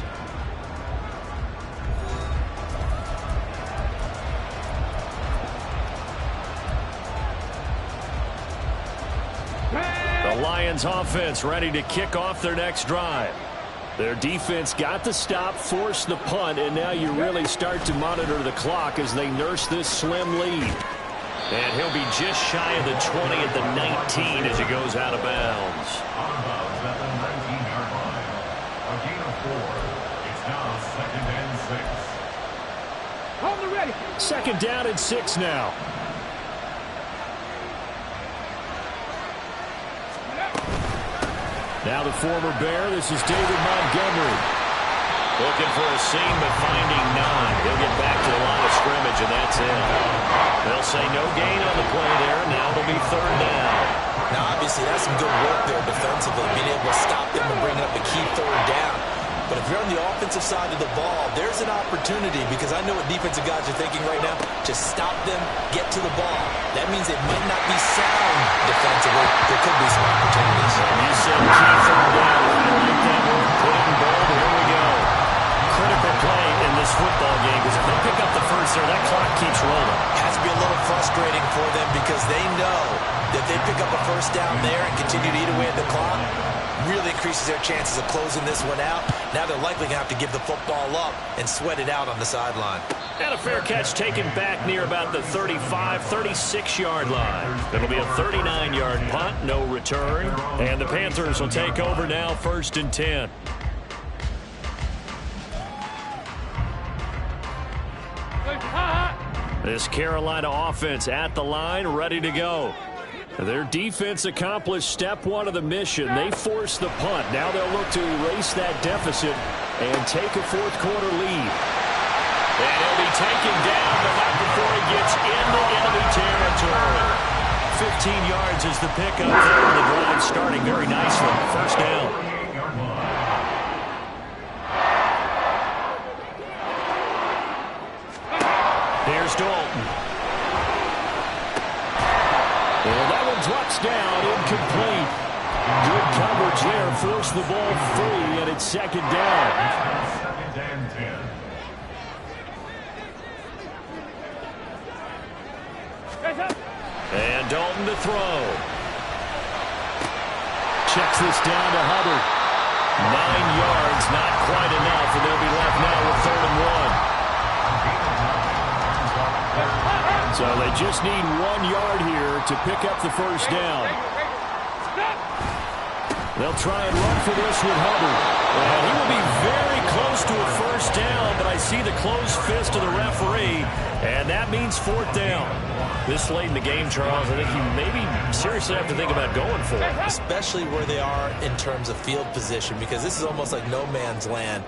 The Lions offense ready to kick off their next drive. Their defense got the stop, forced the punt, and now you really start to monitor the clock as they nurse this slim lead. And he'll be just shy of the 20 at the 19 as he goes out of bounds.
Out of bounds at the 19-yard line. A gain of 4. It's now 2nd and 6.
Hold the ready.
2nd down and 6 now. Now the former Bear, this is David Montgomery. Looking for a seam, but finding none. He'll get back to the line of scrimmage, and that's it. They'll say no gain on the play there. Now it'll be 3rd down.
Now, obviously, that's some good work there defensively, being able to stop them and bring up the key 3rd down. But if you're on the offensive side of the ball, there's an opportunity, because I know what defensive guys are thinking right now. Just stop them, get to the ball. That means it might not be sound defensively. There could be some opportunities.
And you said key 3rd down. I like that one. Put it in bold. Here we go. Critical play in this football game, because if they pick up the first there, that clock keeps rolling.
Has to be a little frustrating for them, because they know that if they pick up a 1st down there and continue to eat away at the clock, really increases their chances of closing this one out. Now they're likely going to have to give the football up and sweat it out on the sideline.
And a fair catch taken back near about the 35, 36-yard line. It'll be a 39-yard punt, no return. And the Panthers will take over now, 1st and 10. This Carolina offense at the line, ready to go. Their defense accomplished step 1 of the mission. They forced the punt. Now they'll look to erase that deficit and take a 4th quarter lead. And he'll be taken down, but not before he gets into enemy territory. 15 yards is the pickup there, and the drive starting very nicely. 1st down. Here's Dalton.
And that one drops down, incomplete. Good coverage there, forced the ball free, and it's second down.
Second and 10.
And Dalton to throw. Checks this down to Hubbard. 9 yards, not quite enough, and they'll be left now with 3rd and 1. So they just need 1 yard here to pick up the first down. They'll try and run for this with Hubbard. And he will be very close to a first down, but I see the closed fist of the referee, and that means 4th down. This late in the game, Charles, I think you maybe seriously have to think about going for it.
Especially where they are in terms of field position, because this is almost like no man's land.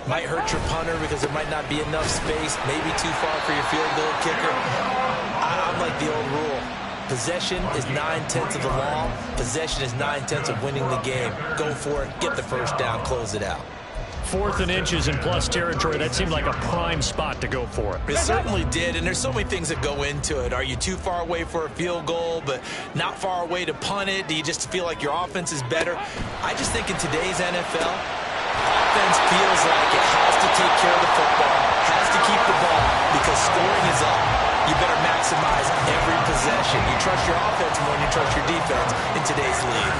Might hurt your punter because there might not be enough space, maybe too far for your field goal kicker. I'm like the old rule. Possession is 9/10 of the law. Possession is 9/10 of winning the game. Go for it, get the first down, close it out.
4th and inches in plus territory, that seemed like a prime spot to go for it.
It certainly did, and there's so many things that go into it. Are you too far away for a field goal, but not far away to punt it? Do you just feel like your offense is better? I just think in today's NFL, offense feels like it has to take care of the football, has to keep the ball, because scoring is up. You better maximize every possession. You trust your offense more than you trust your defense in today's league.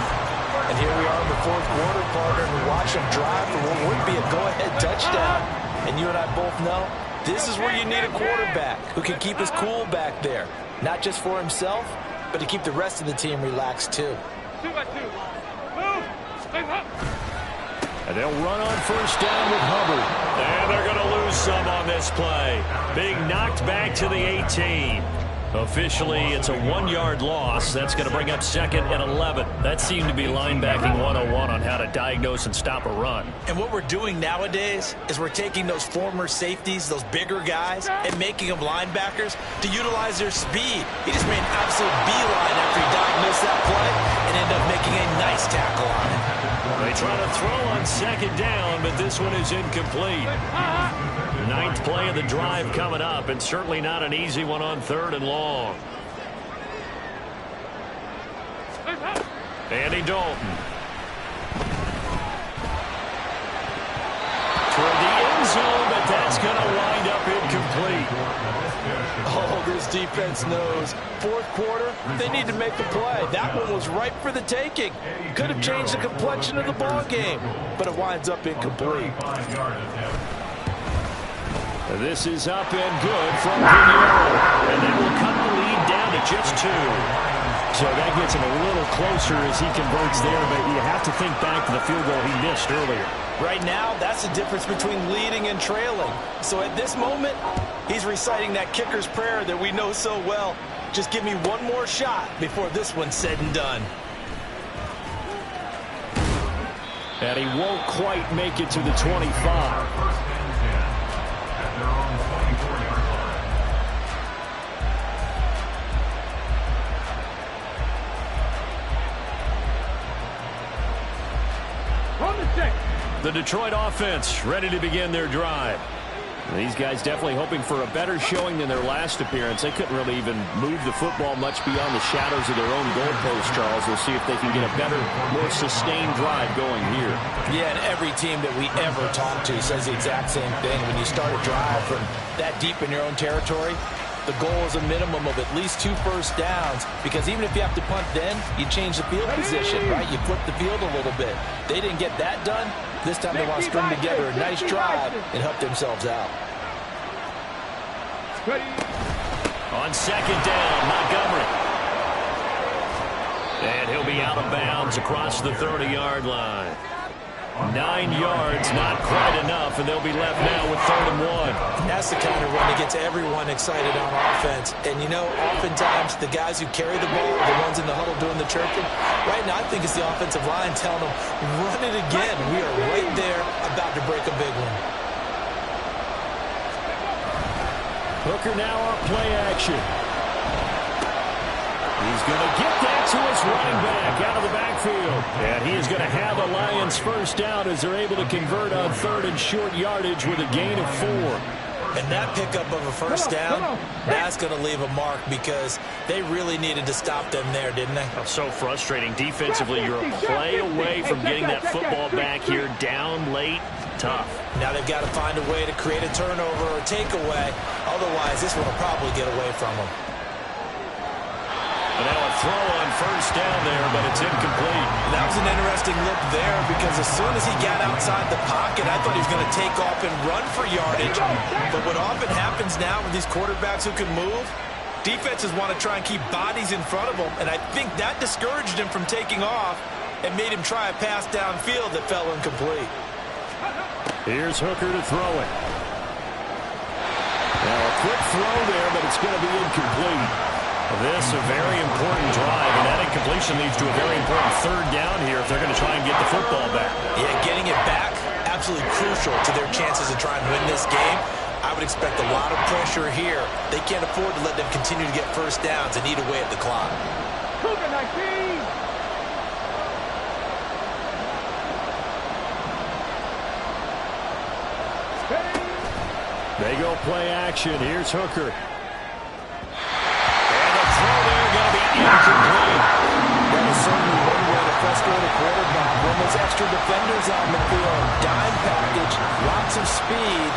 And here we are in the 4th quarter, partner, and we watch them drive for what would be a go-ahead touchdown. And you and I both know this is where you need a quarterback who can keep his cool back there, not just for himself, but to keep the rest of the team relaxed too.
2 by 2. Move. Stay up.
And they'll run on first down with Hubbard.
And they're going to lose some on this play. Being knocked back to the 18. Officially, it's a 1-yard loss. That's going to bring up 2nd and 11. That seemed to be linebacking 101 on how to diagnose and stop a run.
And what we're doing nowadays is we're taking those former safeties, those bigger guys, and making them linebackers to utilize their speed. He just made an absolute beeline after he diagnosed that play and ended up making a nice tackle on it.
They try to throw on 2nd down, but this one is incomplete. 9th play of the drive coming up, and certainly not an easy one on 3rd and long. Andy Dalton. Toward the end zone, but that's going to wind up incomplete.
Oh, this defense knows. 4th quarter, they need to make a play. That one was ripe for the taking. Could have changed the complexion of the ball game, but it winds up incomplete.
This is up and good from Pinheiro. And they will cut the lead down to just 2. So that gets him a little closer as he converts there, but you have to think back to the field goal he missed earlier.
Right now, that's the difference between leading and trailing. So at this moment, he's reciting that kicker's prayer that we know so well. Just give me one more shot before this one's said and done.
And he won't quite make it to the 25.
The Detroit offense ready to begin their drive.
These guys definitely hoping for a better showing than their last appearance. They couldn't really even move the football much beyond the shadows of their own goalpost, Charles. We'll see if they can get a better, more sustained drive going here.
Yeah, and every team that we ever talk to says the exact same thing. When you start a drive from that deep in your own territory, the goal is a minimum of at least 2 first downs, because even if you have to punt then, you change the field position, right? You flip the field a little bit. They didn't get that done. This time they want to string together a nice drive and help themselves out.
On 2nd down, Montgomery. And he'll be out of bounds across the 30-yard line. 9 yards, not quite enough, and they'll be left now with 3rd and 1.
That's the kind of run that gets everyone excited on offense. And, you know, oftentimes the guys who carry the ball are the ones in the huddle doing the chirping. Right now, I think it's the offensive line telling them, run it again. We are right there about to break a big one.
Hooker now on play action. He's going to get that to his running back out of the backfield. And he is going to have a Lions first down as they're able to convert on 3rd and short yardage with a gain of 4.
And that pickup of a first down, that's going to leave a mark because they really needed to stop them there, didn't they?
That's so frustrating. Defensively, you're a play away from getting that football back here. Down late, tough.
Now they've got to find a way to create a turnover or a takeaway. Otherwise, this one will probably get away from them.
And now a throw on first down there, but it's incomplete.
That was an interesting look there because as soon as he got outside the pocket, I thought he was going to take off and run for yardage. But what often happens now with these quarterbacks who can move, defenses want to try and keep bodies in front of them, and I think that discouraged him from taking off and made him try a pass downfield that fell incomplete.
Here's Hooker to throw it. Now a quick throw there, but it's going to be incomplete. This a very important drive, and that incompletion leads to a very important third down here if they're going to try and get the football back.
Yeah, getting it back, absolutely crucial to their chances of trying to win this game. I would expect a lot of pressure here. They can't afford to let them continue to get first downs and eat away at the clock.
They go play action. Here's Hooker. Incomplete.
That is certainly one way to frustrate a quarterback. When there's extra defenders out in the field, dime package, lots of speed,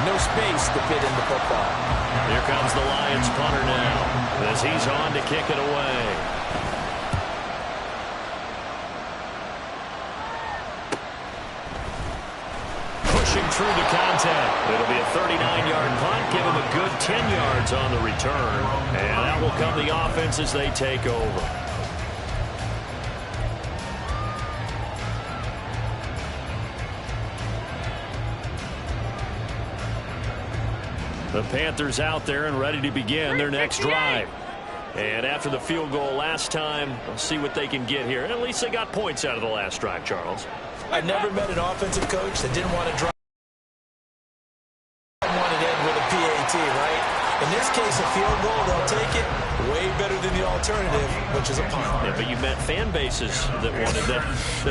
no space to fit in the football.
Here comes the Lions punter now as he's on to kick it away. Pushing through the contact. It'll be a 39-yard punt. Give him a good 10 yards on the return. And that will come the offense as they take over. The Panthers out there and ready to begin their next drive. And after the field goal last time, we'll see what they can get here. At least they got points out of the last drive, Charles.
I never met an offensive coach that didn't want to drive. Want it in with a PAT, right? In this case, a field goal, they'll take it. Way better than the alternative, which is a punt.
Yeah, but you met fan bases that wanted that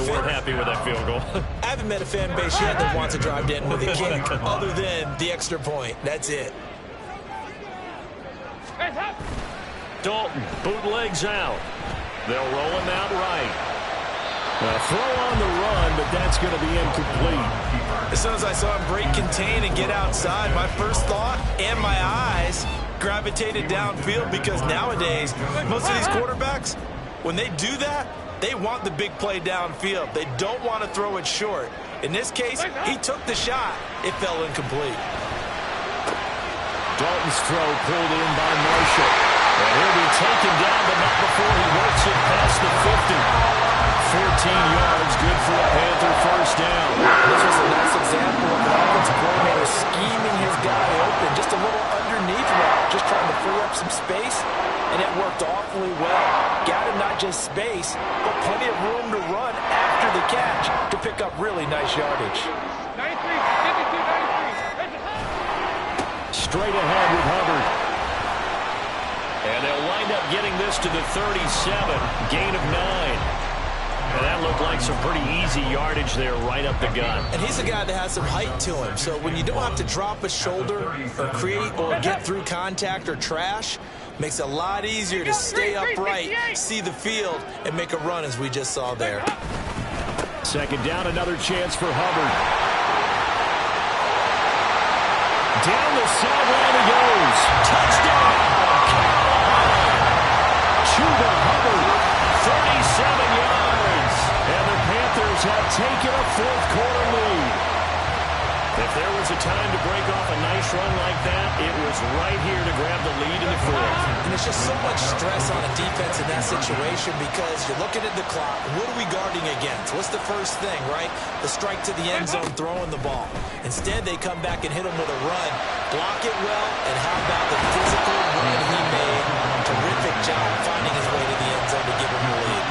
weren't happy with that field goal.
I haven't met a fan base yet that wants to drive in with a kick other than the extra point. That's it.
Dalton bootlegs out. They'll roll him out right. A throw on the run, but that's going to be incomplete.
As soon as I saw him break contain and get outside, my first thought and my eyes gravitated downfield because nowadays, most of these quarterbacks, when they do that, they want the big play downfield. They don't want to throw it short. In this case, he took the shot. It fell incomplete.
Dalton's throw pulled in by Marshall. And he'll be taken down, but not before he works it past the 50. 14 yards, good for a Panther first down.
This was a nice example of the offensive coordinator scheming his guy open. Just a little underneath route, just trying to free up some space, and it worked awfully well. Got him not just space, but plenty of room to run after the catch to pick up really nice yardage.
93, 52, 93.
Straight ahead with Hubbard. And they'll wind up getting this to the 37, gain of 9. And that looked like some pretty easy yardage there right up the gut.
And he's a guy that has some height to him. So when you don't have to drop a shoulder or create or get through contact or trash, makes it a lot easier to stay upright, see the field, and make a run as we just saw there.
Second down, another chance for Hubbard. Down the sideline he goes. Touchdown! Chuba Hubbard, 37 yards. And the Panthers have taken a fourth-quarter lead. If there was a time to break off a nice run like that, it was right here to grab the lead in the fourth.
And there's just so much stress on a defense in that situation because you're looking at the clock. What are we guarding against? What's the first thing, right? The strike to the end zone, throwing the ball. Instead, they come back and hit him with a run. Block it well, and how about the physical run he made? Terrific job finding his way to the end zone to give him the lead.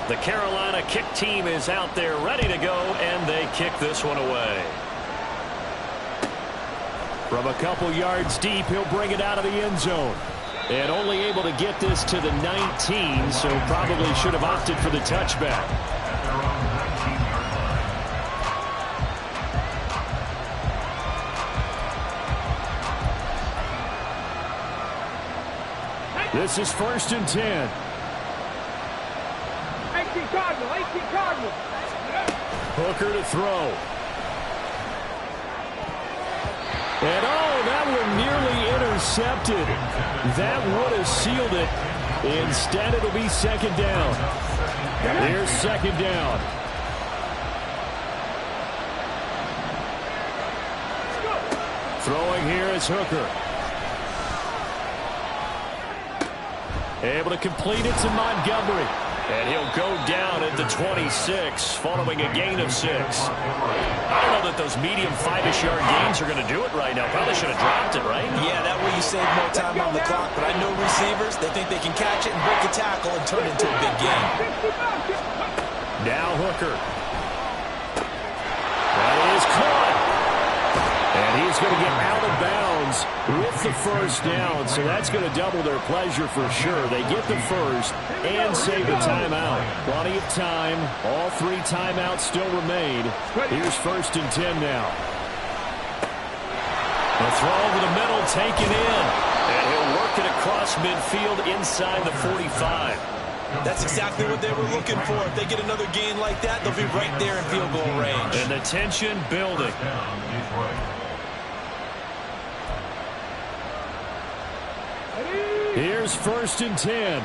The Carolina kick team is out there ready to go, and they kick this one away. From a couple yards deep, he'll bring it out of the end zone.
And only able to get this to the 19, so probably should have opted for the touchback. This is 1st and 10.
18 Cardinal, 18 Cardinal.
Hooker to throw. And oh, that one nearly intercepted. That would have sealed it. Instead, it'll be 2nd down. Here's 2nd down. Throwing here is Hooker. Able to complete it to Montgomery. And he'll go down at the 26, following a gain of 6. I don't know that those medium 5-ish yard gains are going to do it right now. Probably should have dropped it, right?
Yeah, that way you save more time on the clock. But I know receivers, they think they can catch it and break a tackle and turn it into a big gain.
Now Hooker. That is caught. And he's going to get out of bounds with the 1st down. So that's going to double their pleasure for sure. They get the 1st and save the timeout. Plenty of time. All 3 timeouts still remain. Here's 1st and 10 now. The throw over the middle taken in. And he'll work it across midfield inside the 45.
That's exactly what they were looking for. If they get another gain like that, they'll be right there in field goal range.
And the tension building. Here's 1st and 10.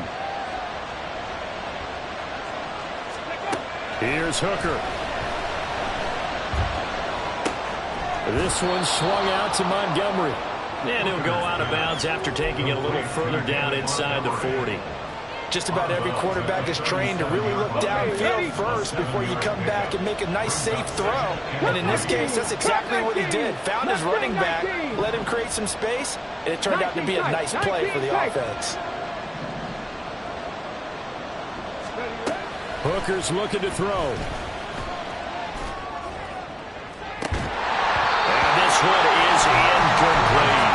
Here's Hooker. This one swung out to Montgomery. And he'll go out of bounds after taking it a little further down inside the 40.
Just about every quarterback is trained to really look downfield first before you come back and make a nice, safe throw. And in this case, that's exactly what he did. Found his running back, let him create some space, and it turned out to be a nice play for the offense.
Hooker's looking to throw. And this one is incomplete.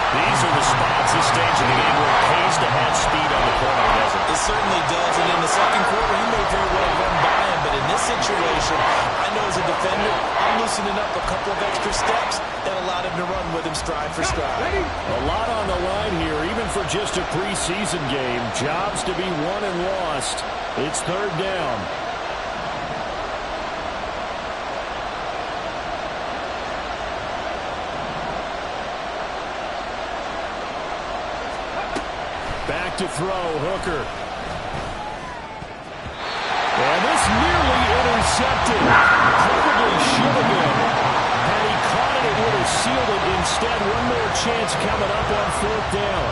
These are the spots this stage of the game where it pays to have speed on the corner, doesn't it?
It certainly does, and in the second quarter, he may very well run by him, but in this situation, I know as a defender, I'm loosening up a couple of extra steps that allowed him to run with him stride for stride.
A lot on the line here, even for just a preseason game. Jobs to be won and lost. It's 3rd down. Back to throw, Hooker. And this nearly intercepted. Probably should have been. Had he caught it, it would have sealed it. Instead, one more chance coming up on 4th down.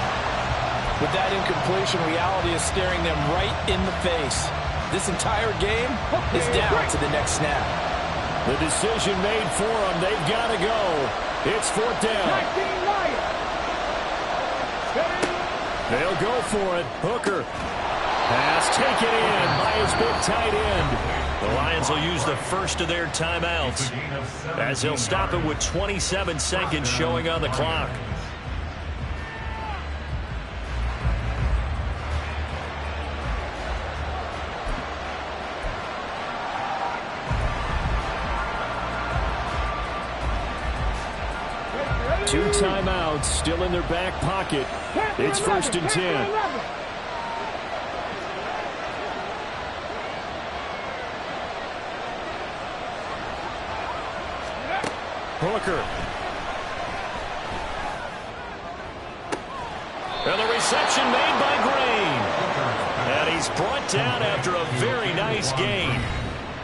With that incompletion, reality is staring them right in the face. This entire game is down to the next snap.
The decision made for them. They've got to go. It's 4th down. They'll go for it. Hooker. Pass taken in by his big tight end. The Lions will use the first of their timeouts as they'll stop it with 27 seconds showing on the clock. Two timeouts still in their back pocket. It's 1st and 10. Hooker. And the reception made by Green. And he's brought down after a very nice gain.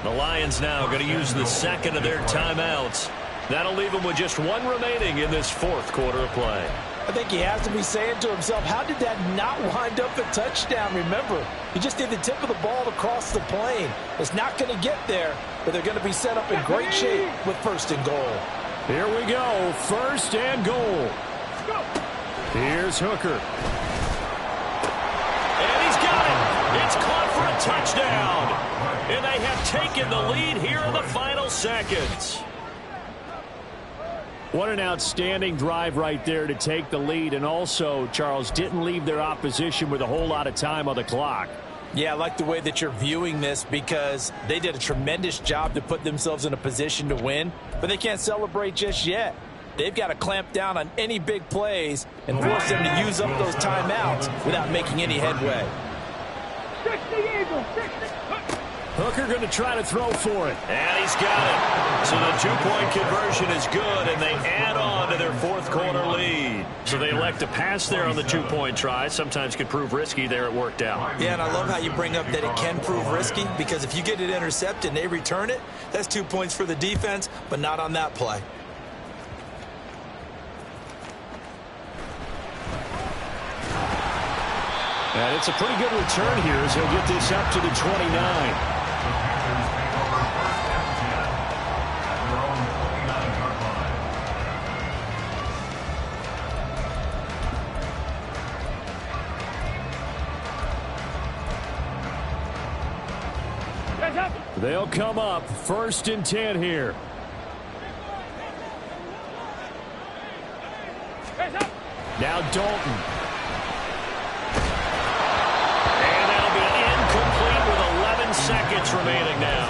The Lions now going to use the second of their timeouts. That'll leave him with just one remaining in this 4th quarter of play.
I think he has to be saying to himself, how did that not wind up a touchdown? Remember, he just did the tip of the ball across the plane. It's not going to get there, but they're going to be set up in great shape with 1st and goal.
Here we go, 1st and goal. Here's Hooker. And he's got it. It's caught for a touchdown. And they have taken the lead here in the final seconds. What an outstanding drive right there to take the lead. And also, Charles, didn't leave their opposition with a whole lot of time on the clock.
Yeah, I like the way that you're viewing this because they did a tremendous job to put themselves in a position to win, but they can't celebrate just yet. They've got to clamp down on any big plays and force them to use up those timeouts without making any headway.
Hooker going to try to throw for it.
And he's got it. So the two-point conversion is good, and they add on to their fourth quarter lead. So they elect to pass there on the two-point try. Sometimes could prove risky there. It worked out.
Yeah, and I love how you bring up that it can prove risky because if you get it intercepted and they return it, that's 2 points for the defense, but not on that play.
And it's a pretty good return here as he'll get this up to the 29. They'll come up 1st and 10 here. Now Dalton.
And that'll be incomplete with 11 seconds remaining now.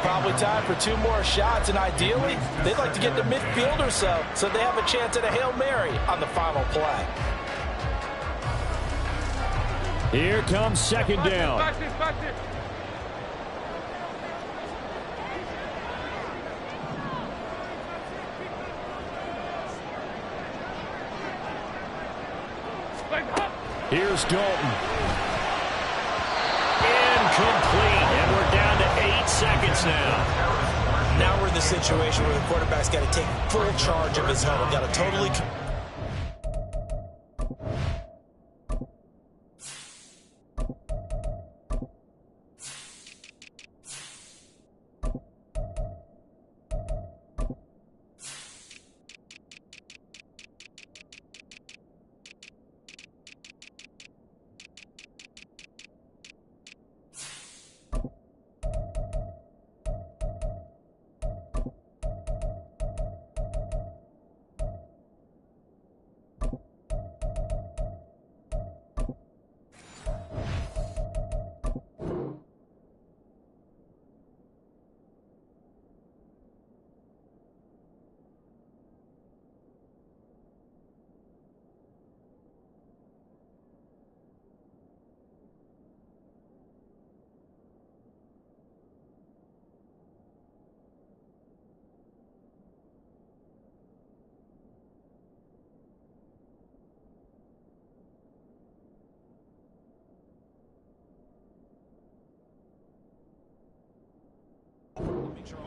Probably time for 2 more shots, and ideally, they'd like to get to midfield or so they have a chance at a Hail Mary on the final play.
Here comes 2nd down. Here's Dalton.
Incomplete. And we're down to 8 seconds now.
Now we're in the situation where the quarterback's got to take full charge of his huddle. Got to totally...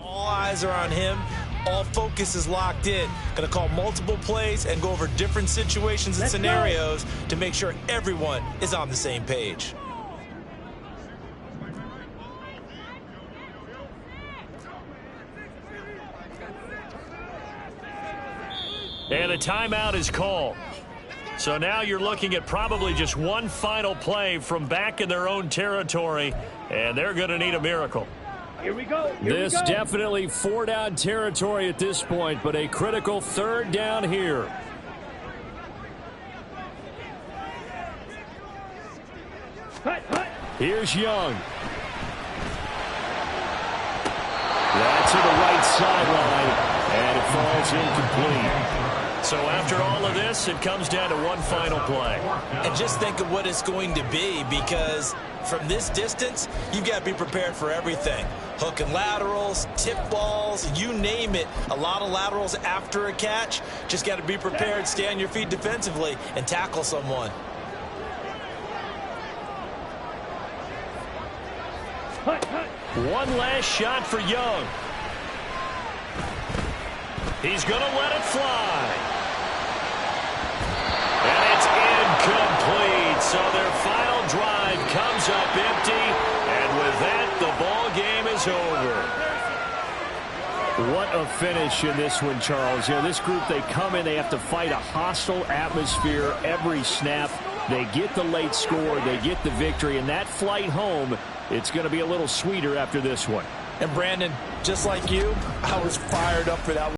All eyes are on him. All focus is locked in. Going to call multiple plays and go over different situations and scenarios to make sure everyone is on the same page.
And a timeout is called. So now you're looking at probably just one final play from back in their own territory, and they're going to need a miracle.
Here we go.
This definitely 4-down territory at this point, but a critical 3rd down here. Here's Young. That's to the right sideline, and it falls incomplete.
So after all of this, it comes down to one final play.
And just think of what it's going to be, because from this distance, you've got to be prepared for everything. Hook and laterals, tip balls, you name it. A lot of laterals after a catch. Just got to be prepared, stay on your feet defensively, and tackle someone.
One last shot for Young. He's going to let it fly. And it's incomplete. So their final drive comes up empty. And with that, the ball game is over.
What a finish in this one, Charles. You know, this group, they come in, they have to fight a hostile atmosphere every snap. They get the late score, they get the victory, and that flight home, it's going to be a little sweeter after this one.
And Brandon, just like you, I was fired up for that one.